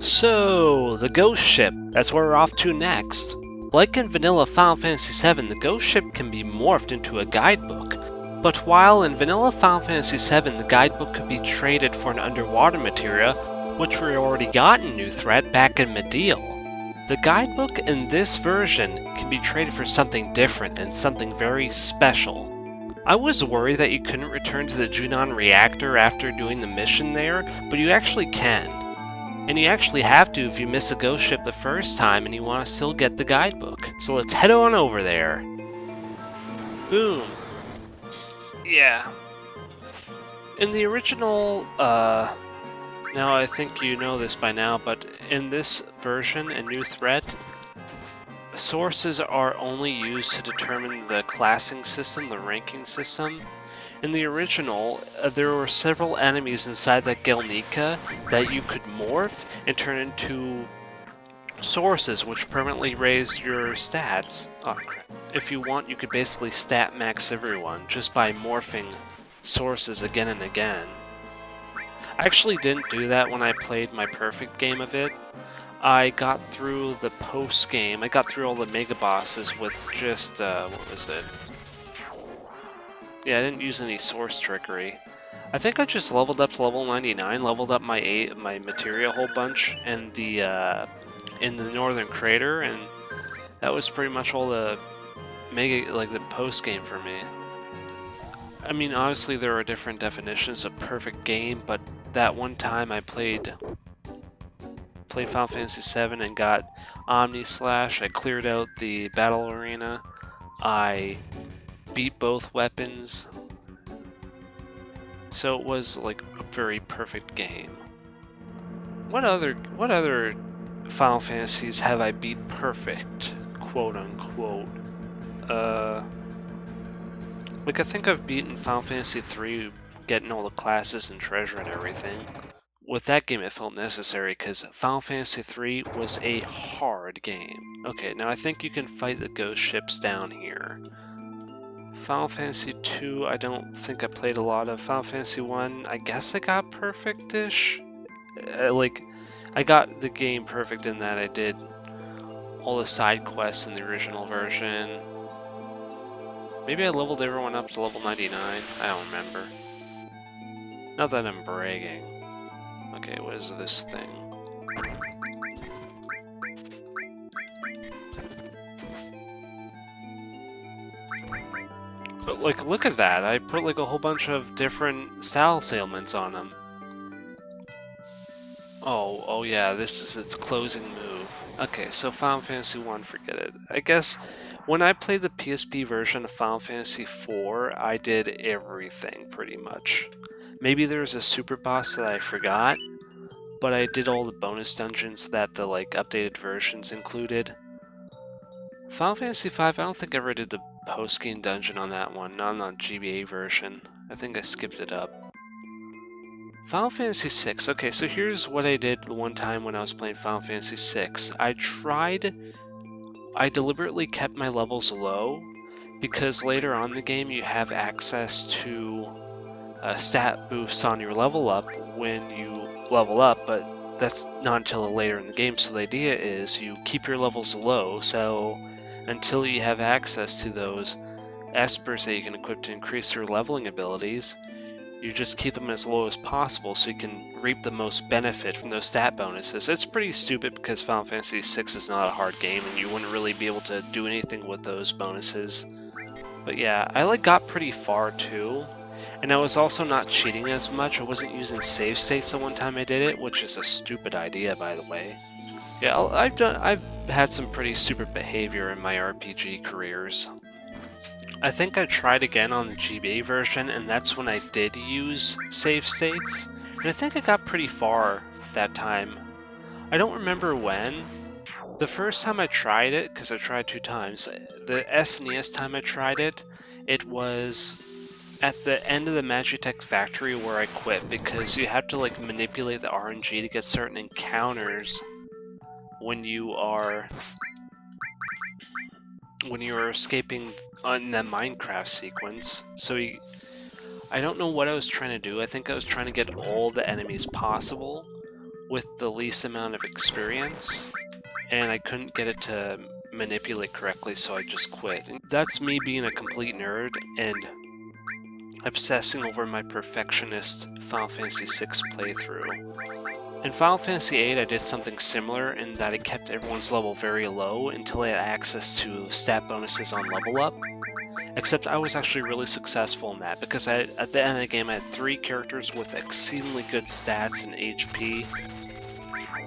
So, the ghost ship, that's where we're off to next. Like in vanilla Final Fantasy VII, the ghost ship can be morphed into a guidebook. But while in vanilla Final Fantasy VII, the guidebook could be traded for an underwater materia, which we already got in New Threat back in Medial, the guidebook in this version can be traded for something different and something very special. I was worried that you couldn't return to the Junon Reactor after doing the mission there, but you actually can. And you actually have to if you miss a ghost ship the first time and you want to still get the guidebook. So let's head on over there. Boom. Yeah. In the original, now I think you know this by now, but in this version, a new threat, sources are only used to determine the classing system, the ranking system. In the original, there were several enemies inside that Gelnika that you could morph and turn into sources, which permanently raised your stats. Oh, crap. If you want, you could basically stat max everyone just by morphing sources again and again. I actually didn't do that when I played my perfect game of it. I got through the post game, I got through all the mega bosses with just, what was it? Yeah, I didn't use any source trickery. I think I just leveled up to level 99, leveled up my materia a whole bunch in the northern crater, and that was pretty much all the the post game for me. I mean, obviously there are different definitions of perfect game, but that one time I played Final Fantasy VII and got Omni Slash. I cleared out the battle arena. I beat both weapons, so it was like a very perfect game. What other Final Fantasies have I beat perfect, quote unquote? Like I think I've beaten Final Fantasy III, getting all the classes and treasure and everything. With that game it felt necessary because Final Fantasy III was a hard game. Okay, now I think you can fight the ghost ships down here. Final Fantasy II, I don't think I played a lot of. Final Fantasy I guess I got perfect-ish? I got the game perfect in that I did all the side quests in the original version. Maybe I leveled everyone up to level 99, I don't remember. Not that I'm bragging. Okay, what is this thing? But like, look at that! I put like a whole bunch of different style ailments on them. Oh yeah, this is its closing move. Okay, so Final Fantasy I, forget it. I guess when I played the PSP version of Final Fantasy IV, I did everything pretty much. Maybe there was a super boss that I forgot, but I did all the bonus dungeons that the like updated versions included. Final Fantasy V, I don't think I ever did the post-game dungeon on that one, not on the GBA version. I think I skipped it up. Final Fantasy VI. Okay, so here's what I did the one time when I was playing Final Fantasy VI. I deliberately kept my levels low, because later on in the game you have access to stat boosts on your level up when you level up, but that's not until later in the game, so the idea is you keep your levels low, so until you have access to those espers that you can equip to increase your leveling abilities, you just keep them as low as possible so you can reap the most benefit from those stat bonuses. It's pretty stupid because Final Fantasy VI is not a hard game and you wouldn't really be able to do anything with those bonuses. But yeah, I got pretty far too. And I was also not cheating as much. I wasn't using save states the one time I did it, which is a stupid idea, by the way. Yeah, I've had some pretty stupid behavior in my RPG careers. I think I tried again on the GBA version, and that's when I did use save states. And I think I got pretty far that time. I don't remember when. The first time I tried it, because I tried 2 times, the SNES time I tried it, it was at the end of the Magitech factory where I quit, because you have to like manipulate the RNG to get certain encounters when you are escaping on the Minecraft sequence. So I don't know what I was trying to do. I think I was trying to get all the enemies possible, with the least amount of experience, and I couldn't get it to manipulate correctly, so I just quit. And that's me being a complete nerd and obsessing over my perfectionist Final Fantasy VI playthrough. In Final Fantasy VIII, I did something similar in that I kept everyone's level very low until I had access to stat bonuses on level up. Except I was actually really successful in that, because at the end of the game I had 3 characters with exceedingly good stats and HP.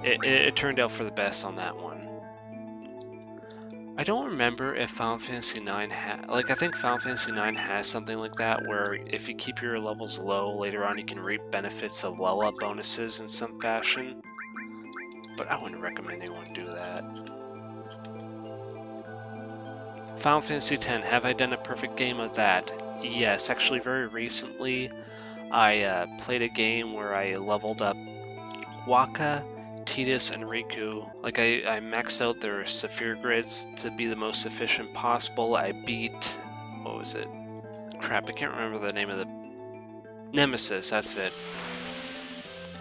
It turned out for the best on that one. I don't remember if Final Fantasy IX I think Final Fantasy IX has something like that, where if you keep your levels low, later on you can reap benefits of level up bonuses in some fashion. But I wouldn't recommend anyone do that. Final Fantasy X, have I done a perfect game of that? Yes, actually very recently I played a game where I leveled up Wakka, Tidus, and Riku. Like, I maxed out their Saphir grids to be the most efficient possible. I beat... what was it? Crap, I can't remember the name of the... Nemesis, that's it.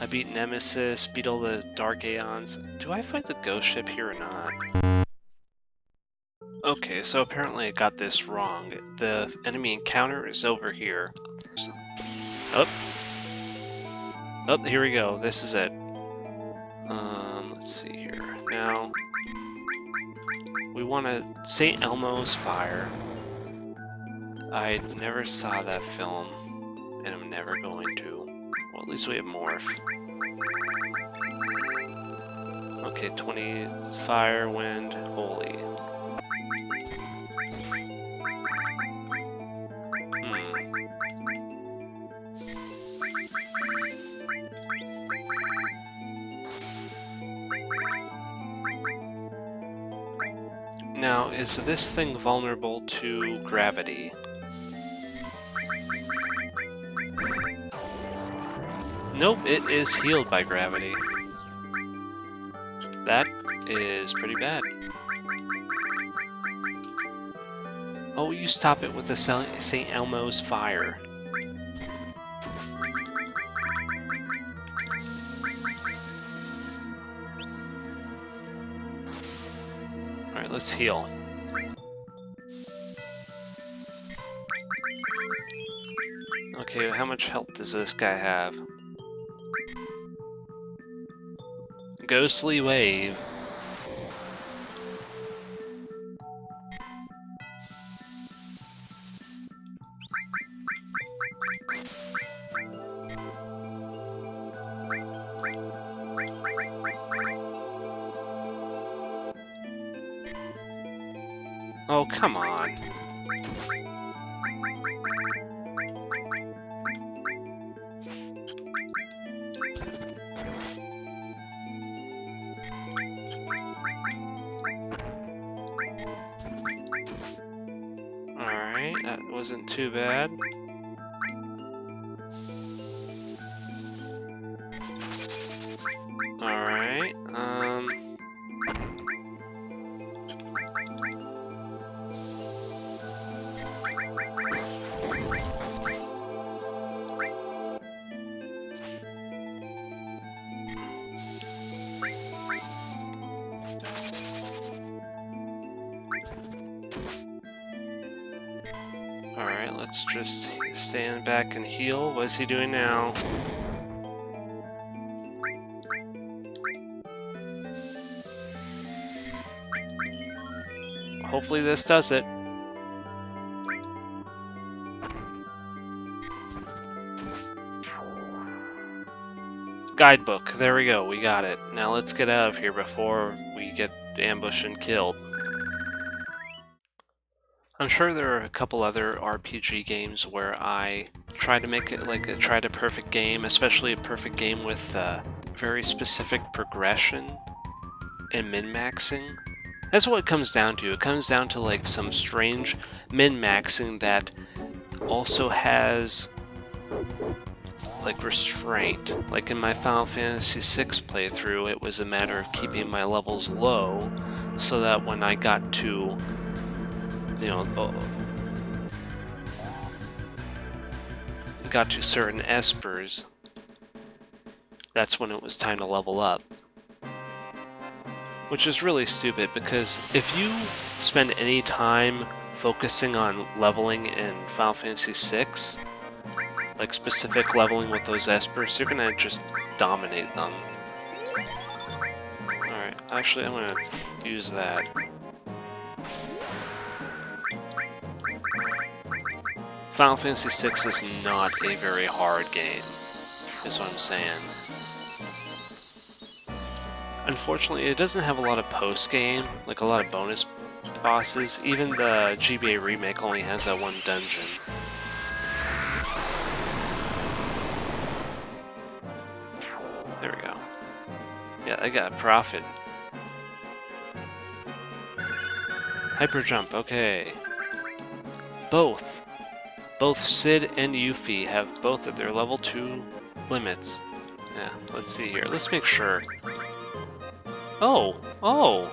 I beat Nemesis, beat all the Dark Aeons. Do I fight the ghost ship here or not? Okay, so apparently I got this wrong. The enemy encounter is over here. Oh, here we go. This is it. Let's see here. Now, we want to St. Elmo's Fire. I never saw that film, and I'm never going to. Well, at least we have Morph. Okay, 20 Fire, Wind, Holy. Now, is this thing vulnerable to gravity? Nope, it is healed by gravity. That is pretty bad. Oh, you stop it with the St. Elmo's Fire. Alright, let's heal. Okay, how much health does this guy have? Ghostly Wave. Oh, come on. Alright, that wasn't too bad. Alright, Alright, let's just stand back and heal. What is he doing now? Hopefully this does it. Guidebook. There we go. We got it. Now let's get out of here before we get ambushed and killed. I'm sure there are a couple other RPG games where I try to make it like a perfect game, especially a perfect game with very specific progression and min-maxing. That's what it comes down to. It comes down to like some strange min-maxing that also has like restraint. Like in my Final Fantasy VI playthrough, it was a matter of keeping my levels low so that when I got to, you know, got to certain espers, that's when it was time to level up. Which is really stupid, because if you spend any time focusing on leveling in Final Fantasy VI, like specific leveling with those espers, you're gonna just dominate them. Alright, actually I'm gonna use that. Final Fantasy VI is not a very hard game, is what I'm saying. Unfortunately, it doesn't have a lot of post-game, like a lot of bonus bosses. Even the GBA remake only has that one dungeon. There we go. Yeah, I got profit. Hyper jump, okay. Both Sid and Yuffie have both at their level 2 limits. Yeah, let's see here. Let's make sure. Oh!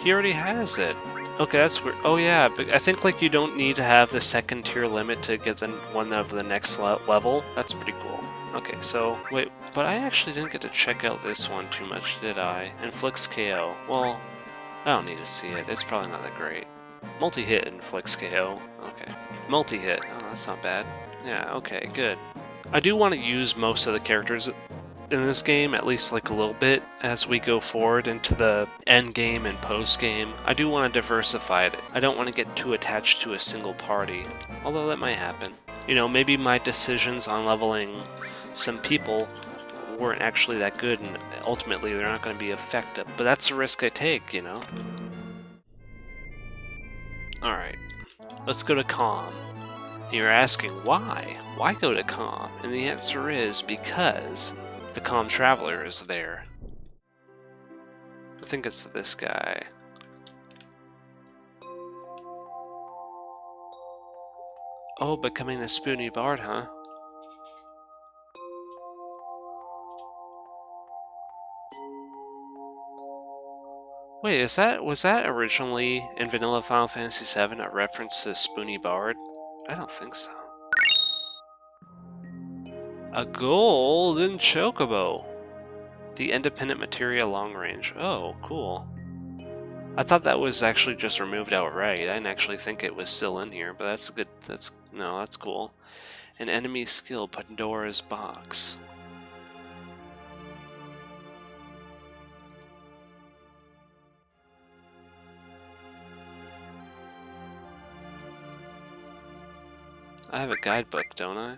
He already has it. Okay, that's weird. Oh yeah, but I think like you don't need to have the second tier limit to get the one of the next level. That's pretty cool. Okay, so wait, but I actually didn't get to check out this one too much, did I? Inflicts KO. Well, I don't need to see it. It's probably not that great. Multi-hit inflicts KO. Okay. Multi-hit. Oh, that's not bad. Yeah, okay, good. I do want to use most of the characters in this game, at least like a little bit, as we go forward into the end game and post game. I do want to diversify it. I don't want to get too attached to a single party, although that might happen. You know, maybe my decisions on leveling some people weren't actually that good, and ultimately they're not going to be effective, but that's the risk I take, you know? Alright, let's go to Calm. You're asking why? Why go to Calm? And the answer is because the Calm Traveler is there. I think it's this guy. Oh, becoming a spoony bard, huh? Wait, was that originally in Vanilla Final Fantasy VII a reference to Spoony Bard? I don't think so. A Golden Chocobo! The independent materia long range. Oh, cool. I thought that was actually just removed outright. I didn't actually think it was still in here, but that's good. That's cool. An enemy skill, Pandora's Box. I have a guidebook, don't I?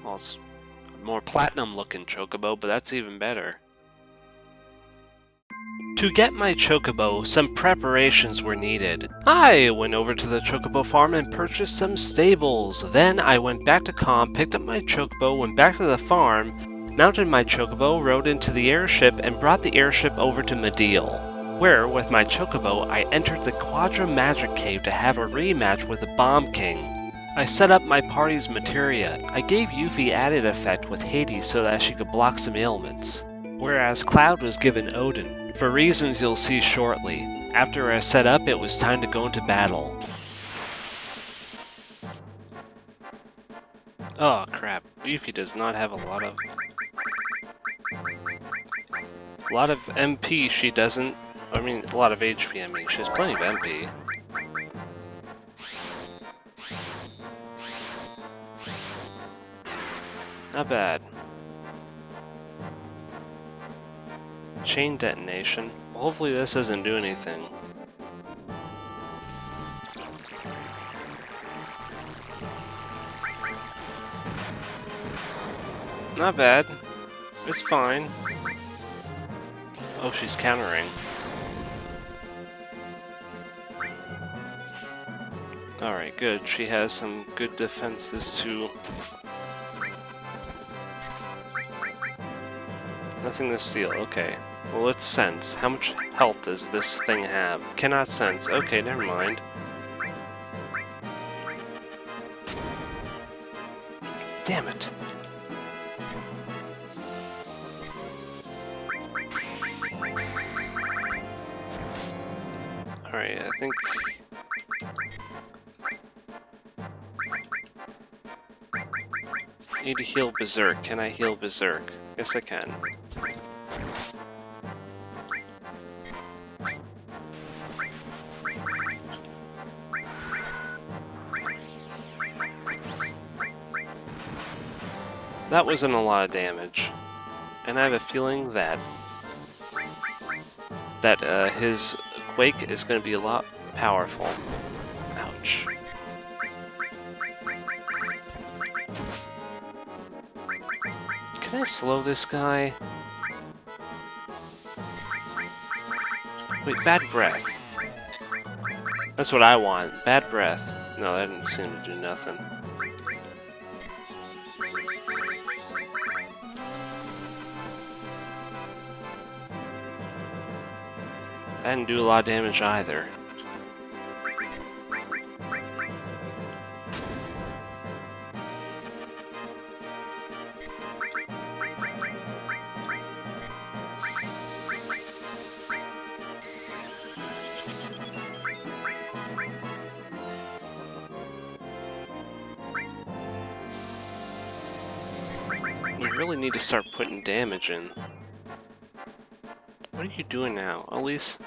Well, it's a more platinum-looking chocobo, but that's even better. To get my chocobo, some preparations were needed. I went over to the chocobo farm and purchased some stables. Then I went back to Calm, picked up my chocobo, went back to the farm, mounted my chocobo, rode into the airship, and brought the airship over to Mediel, where, with my chocobo, I entered the Quadra Magic cave to have a rematch with the Bomb King. I set up my party's materia. I gave Yuffie added effect with Hades so that she could block some ailments, whereas Cloud was given Odin, for reasons you'll see shortly. After I set up, it was time to go into battle. Oh crap, Yuffie does not have a lot of MP, she doesn't. I mean, a lot of HP, I mean, she has plenty of MP. Not bad. Chain detonation. Well, hopefully this doesn't do anything. Not bad. It's fine. Oh, she's countering. Alright, good. She has some good defenses too. Nothing to steal, okay. Well, let's sense. How much health does this thing have? Cannot sense. Okay, never mind. Damn it. Alright, I think... Need to heal Berserk. Can I heal Berserk? Yes, I can. That wasn't a lot of damage. And I have a feeling that his Quake is going to be a lot powerful. Ouch. Can I slow this guy? Wait, bad breath. That's what I want. Bad breath. No, that didn't seem to do nothing. That didn't do a lot of damage either. We really need to start putting damage in. What are you doing now, Elise?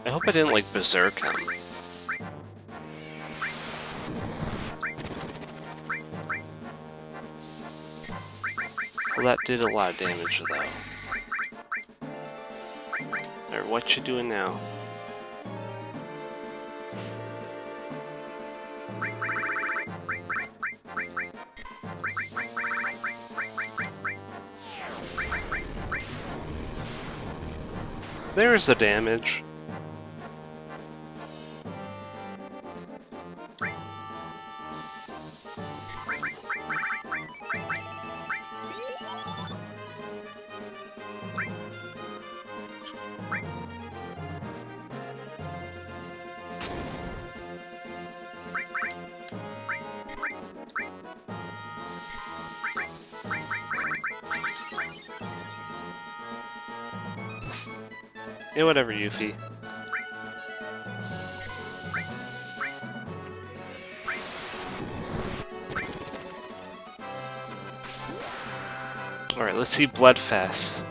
I hope I didn't like berserk him. Well, that did a lot of damage though. Alright, what you doing now? There's the damage. Yeah, whatever, Yuffie. Alright, let's see Bloodfest.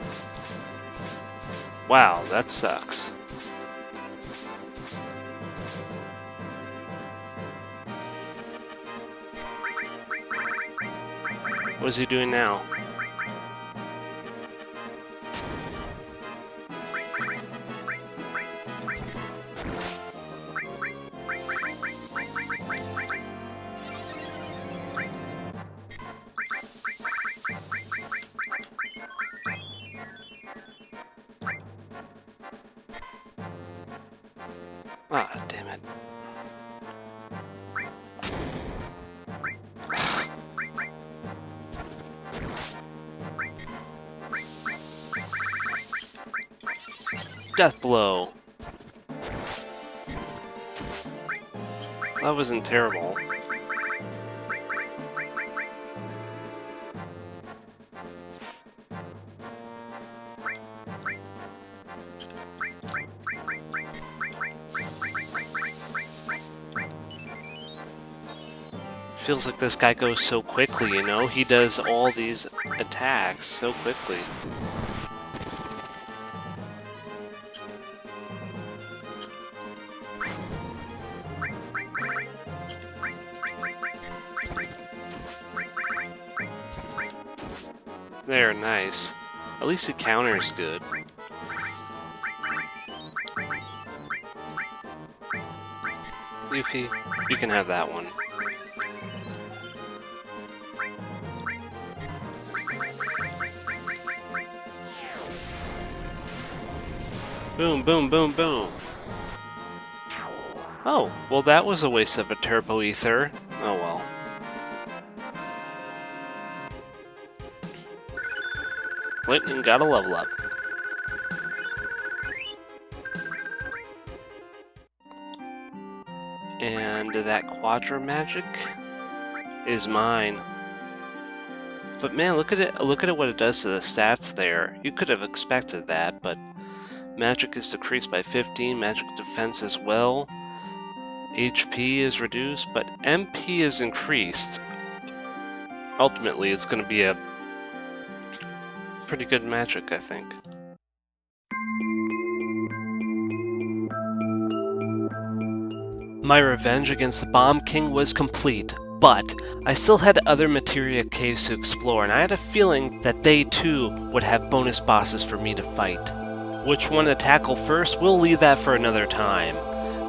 Wow, that sucks. What is he doing now? Ah, damn it. Death blow. That wasn't terrible. Feels like this guy goes so quickly, you know? He does all these attacks so quickly. There, nice. At least the counter is good. Yuffie, you can have that one. Boom, boom, boom, boom. Oh, well that was a waste of a Turbo Ether. Oh well. Lightning got a level up. And that Quadra Magic is mine. But man, look at it what it does to the stats there. You could have expected that, but magic is decreased by 15, magic defense as well, HP is reduced, but MP is increased. Ultimately, it's going to be a pretty good magic, I think. My revenge against the Bomb King was complete, but I still had other materia caves to explore, and I had a feeling that they too would have bonus bosses for me to fight. Which one to tackle first, we'll leave that for another time.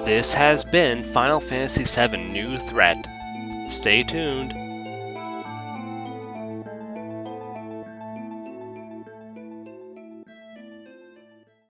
This has been Final Fantasy VII New Threat. Stay tuned.